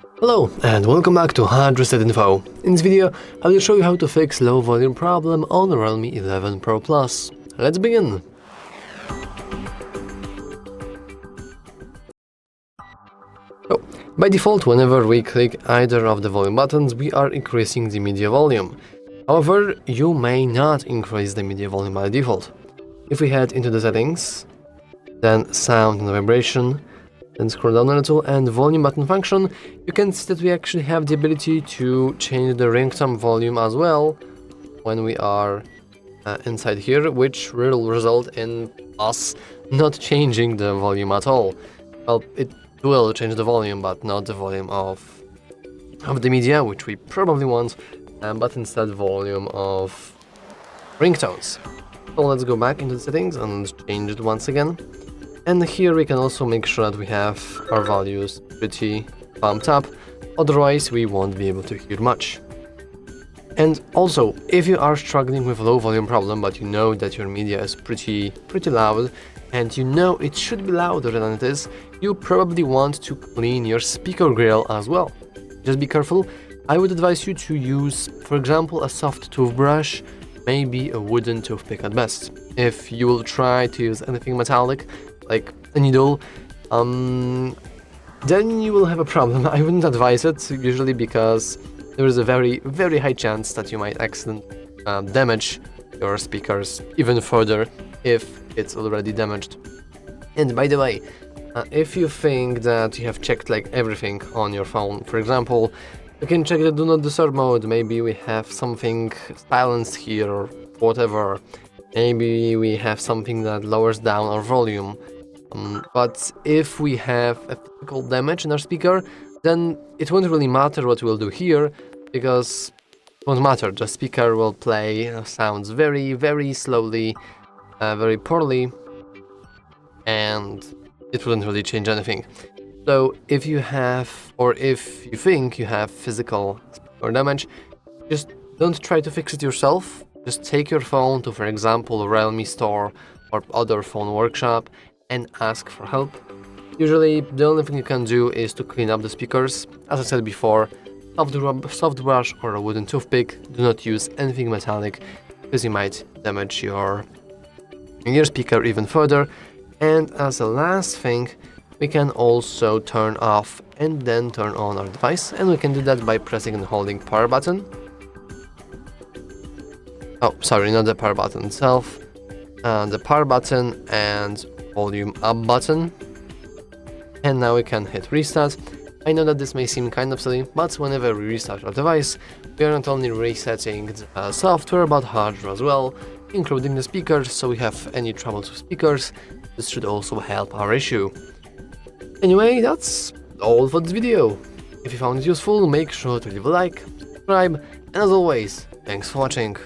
Hello and welcome back to Hard Reset Info. In this video, I will show you how to fix low volume problem on the Realme 11 Pro Plus. Let's begin! So, by default, whenever we click either of the volume buttons, we are increasing the media volume. However, you may not increase the media volume by default. If we head into the settings, then sound and vibration, then scroll down a little and volume button function, you can see that we actually have the ability to change the ringtone volume as well when we are inside here, which will result in us not changing the volume at all. Well, it will change the volume, but not the volume of the media, which we probably want, but instead volume of ringtones. So let's go back into the settings and change it once again. And here we can also make sure that we have our values pretty bumped up, otherwise we won't be able to hear much. And also, if you are struggling with a low volume problem but you know that your media is pretty loud and you know it should be louder than it is, you probably want to clean your speaker grill as well. Just be careful. I would advise you to use, for example, a soft toothbrush, maybe a wooden toothpick at best. If you will try to use anything metallic, like a needle, then you will have a problem. I wouldn't advise it, usually because there is a very high chance that you might accidentally damage your speakers even further if it's already damaged. And by the way, if you think that you have checked like everything on your phone, for example, you can check the do not disturb mode, maybe we have something silenced here or whatever. Maybe we have something that lowers down our volume. But if we have a physical damage in our speaker, then it won't really matter what we'll do here, because it won't matter. The speaker will play sounds very slowly, very poorly, and it wouldn't really change anything. So if you have, or if you think you have physical speaker damage, just don't try to fix it yourself. Just take your phone to, for example, a Realme store or other phone workshop and ask for help. Usually, the only thing you can do is to clean up the speakers. As I said before, soft brush or a wooden toothpick. Do not use anything metallic, because you might damage your speaker even further. And as a last thing, we can also turn off and then turn on our device, and we can do that by pressing and holding power button. Oh, sorry, not the power button itself. The power button and volume up button. And now we can hit restart. I know that this may seem kind of silly, but whenever we restart our device, we are not only resetting the software but hardware as well, including the speakers, so we have any troubles with speakers, this should also help our issue. Anyway, that's all for this video. If you found it useful, make sure to leave a like, subscribe, and as always, thanks for watching.